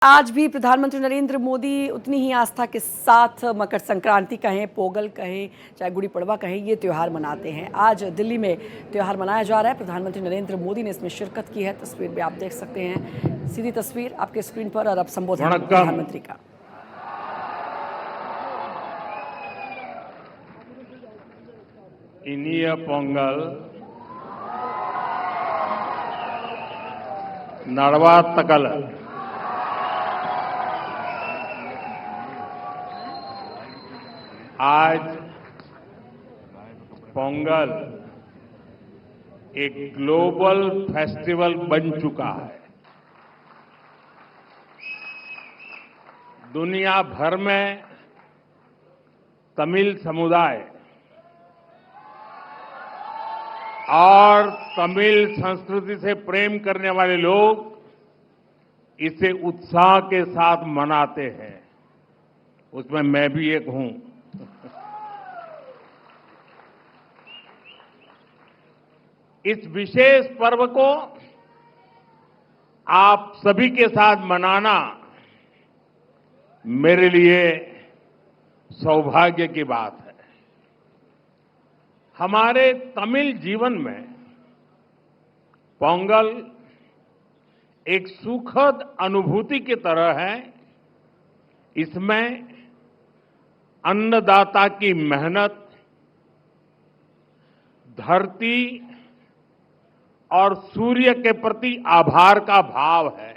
आज भी प्रधानमंत्री नरेंद्र मोदी उतनी ही आस्था के साथ मकर संक्रांति कहें, पोंगल कहें, चाहे गुड़ी पड़वा कहें, ये त्यौहार मनाते हैं। आज दिल्ली में त्यौहार मनाया जा रहा है। प्रधानमंत्री नरेंद्र मोदी ने इसमें शिरकत की है। तस्वीर में आप देख सकते हैं, सीधी तस्वीर आपके स्क्रीन पर, और अब संबोधन प्रधानमंत्री का। इनिय पोंगल नड़वातकल आज पोंगल एक ग्लोबल फेस्टिवल बन चुका है। दुनिया भर में तमिल समुदाय और तमिल संस्कृति से प्रेम करने वाले लोग इसे उत्साह के साथ मनाते हैं। उसमें मैं भी एक हूं। इस विशेष पर्व को आप सभी के साथ मनाना मेरे लिए सौभाग्य की बात है। हमारे तमिल जीवन में पोंगल एक सुखद अनुभूति की तरह है। इसमें अन्नदाता की मेहनत, धरती और सूर्य के प्रति आभार का भाव है।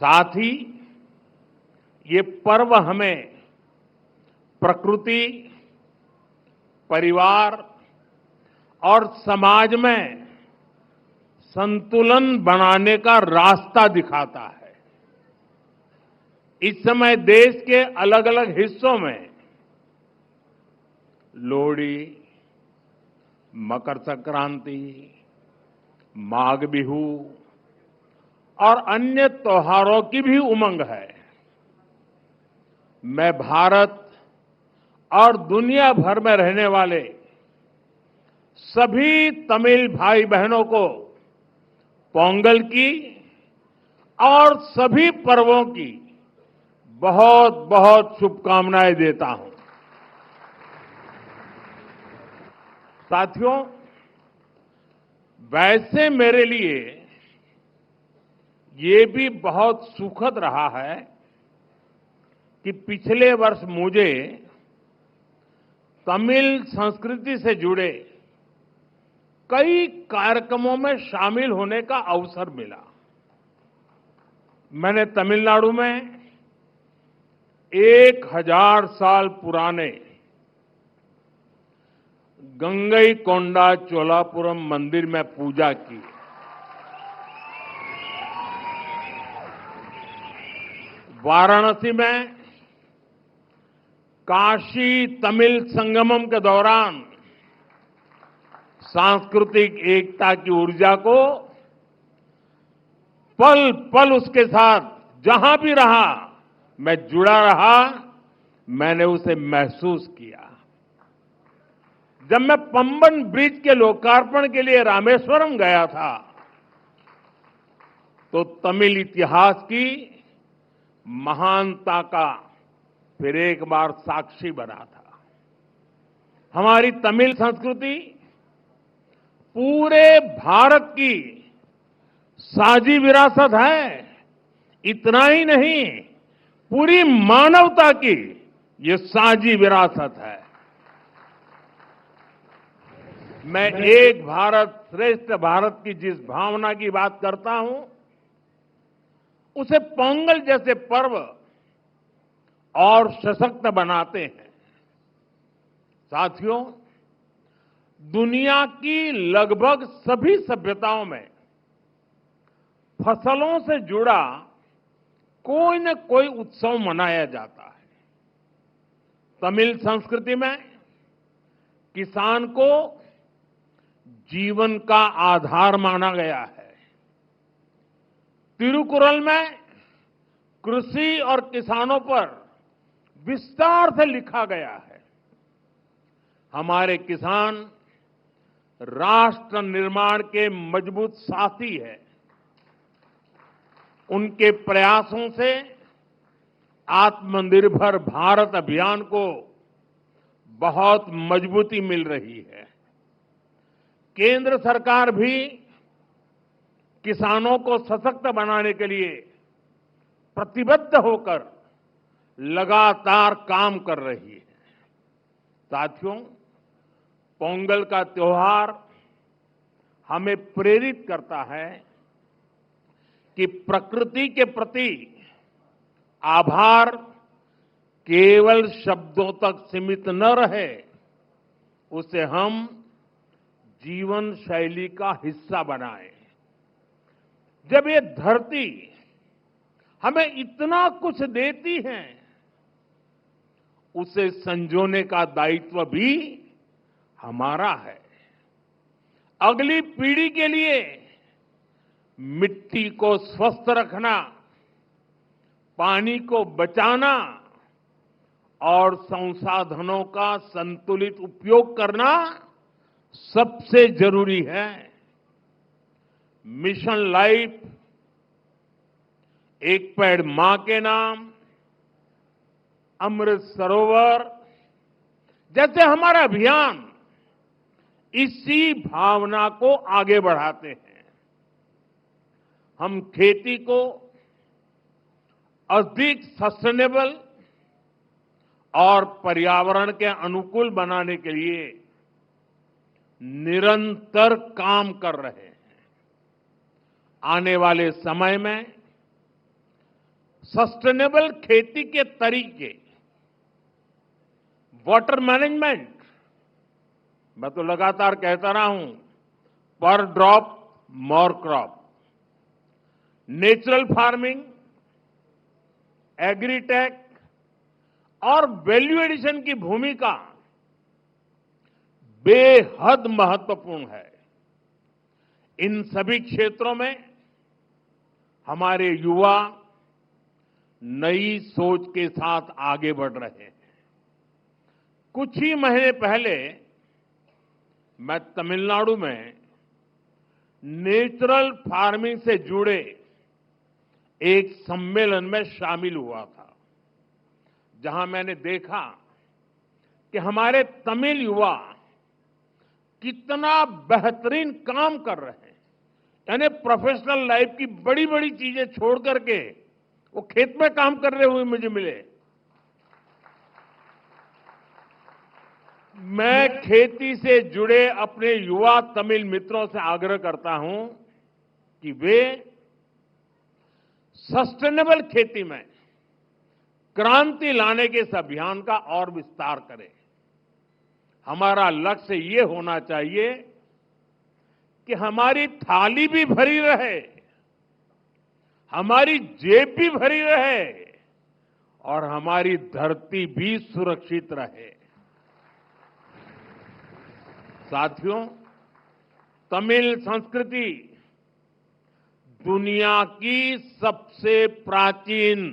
साथ ही ये पर्व हमें प्रकृति, परिवार और समाज में संतुलन बनाने का रास्ता दिखाता है। इस समय देश के अलग अलग हिस्सों में लोहड़ी, मकर संक्रांति, माघ बिहू और अन्य त्योहारों की भी उमंग है। मैं भारत और दुनिया भर में रहने वाले सभी तमिल भाई बहनों को पोंगल की और सभी पर्वों की बहुत बहुत शुभकामनाएं देता हूं। साथियों, वैसे मेरे लिए ये भी बहुत सुखद रहा है कि पिछले वर्ष मुझे तमिल संस्कृति से जुड़े कई कार्यक्रमों में शामिल होने का अवसर मिला। मैंने तमिलनाडु में 1000 साल पुराने गंगईकोंडा चोलापुरम मंदिर में पूजा की। वाराणसी में काशी तमिल संगमम के दौरान सांस्कृतिक एकता की ऊर्जा को पल पल उसके साथ जहां भी रहा मैं जुड़ा रहा, मैंने उसे महसूस किया। जब मैं पंबन ब्रिज के लोकार्पण के लिए रामेश्वरम गया था तो तमिल इतिहास की महानता का फिर एक बार साक्षी बना था। हमारी तमिल संस्कृति पूरे भारत की साझी विरासत है। इतना ही नहीं, पूरी मानवता की ये साझी विरासत है। मैं एक भारत श्रेष्ठ भारत की जिस भावना की बात करता हूं, उसे पोंगल जैसे पर्व और सशक्त बनाते हैं। साथियों, दुनिया की लगभग सभी सभ्यताओं में फसलों से जुड़ा कोई न कोई उत्सव मनाया जाता है। तमिल संस्कृति में किसान को जीवन का आधार माना गया है। तिरुकुरल में कृषि और किसानों पर विस्तार से लिखा गया है। हमारे किसान राष्ट्र निर्माण के मजबूत साथी है। उनके प्रयासों से आत्मनिर्भर भारत अभियान को बहुत मजबूती मिल रही है। केंद्र सरकार भी किसानों को सशक्त बनाने के लिए प्रतिबद्ध होकर लगातार काम कर रही है। साथियों, पोंगल का त्योहार हमें प्रेरित करता है कि प्रकृति के प्रति आभार केवल शब्दों तक सीमित न रहे, उसे हम जीवन शैली का हिस्सा बनाएं। जब ये धरती हमें इतना कुछ देती है, उसे संजोने का दायित्व भी हमारा है। अगली पीढ़ी के लिए मिट्टी को स्वस्थ रखना, पानी को बचाना और संसाधनों का संतुलित उपयोग करना सबसे जरूरी है। मिशन लाइफ, एक पेड़ मां के नाम, अमृत सरोवर जैसे हमारा अभियान इसी भावना को आगे बढ़ाते हैं। हम खेती को अधिक सस्टेनेबल और पर्यावरण के अनुकूल बनाने के लिए निरंतर काम कर रहे हैं। आने वाले समय में सस्टेनेबल खेती के तरीके, वाटर मैनेजमेंट, मैं तो लगातार कहता रहा हूं, पर drop more crop, natural farming, agritech और वैल्यू एडिशन की भूमिका बेहद महत्वपूर्ण है। इन सभी क्षेत्रों में हमारे युवा नई सोच के साथ आगे बढ़ रहे हैं। कुछ ही महीने पहले मैं तमिलनाडु में नेचुरल फार्मिंग से जुड़े एक सम्मेलन में शामिल हुआ था, जहां मैंने देखा कि हमारे तमिल युवा कितना बेहतरीन काम कर रहे हैं। यानी प्रोफेशनल लाइफ की बड़ी बड़ी चीजें छोड़ करके वो खेत में काम कर रहे हुए मुझे मिले। मैं खेती से जुड़े अपने युवा तमिल मित्रों से आग्रह करता हूं कि वे सस्टेनेबल खेती में क्रांति लाने के इस अभियान का और विस्तार करें। हमारा लक्ष्य ये होना चाहिए कि हमारी थाली भी भरी रहे, हमारी जेब भी भरी रहे और हमारी धरती भी सुरक्षित रहे। साथियों, तमिल संस्कृति दुनिया की सबसे प्राचीन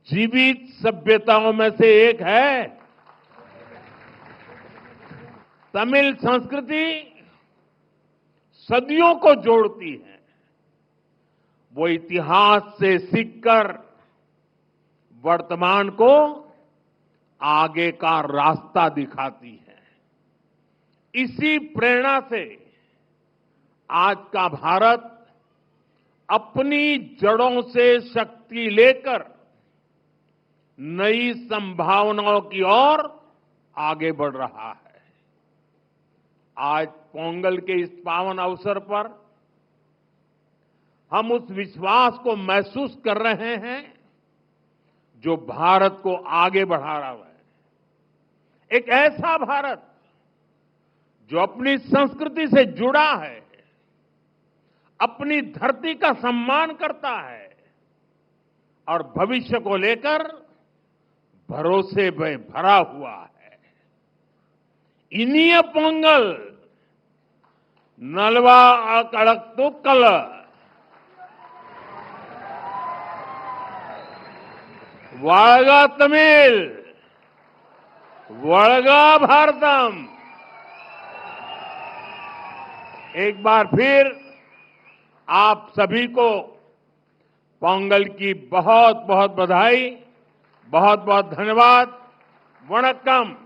जीवित सभ्यताओं में से एक है। तमिल संस्कृति सदियों को जोड़ती है। वो इतिहास से सीखकर वर्तमान को आगे का रास्ता दिखाती है। इसी प्रेरणा से आज का भारत अपनी जड़ों से शक्ति लेकर नई संभावनाओं की ओर आगे बढ़ रहा है। आज पोंगल के इस पावन अवसर पर हम उस विश्वास को महसूस कर रहे हैं जो भारत को आगे बढ़ा रहा है। एक ऐसा भारत जो अपनी संस्कृति से जुड़ा है, अपनी धरती का सम्मान करता है और भविष्य को लेकर भरोसे में भरा हुआ है। इनिय पोंगल नलवा अकड़क्तुक्कल, वाळगा तमिल, वळगा भारतम। एक बार फिर आप सभी को पोंगल की बहुत बहुत बधाई, बहुत बहुत धन्यवाद। वणक्कम।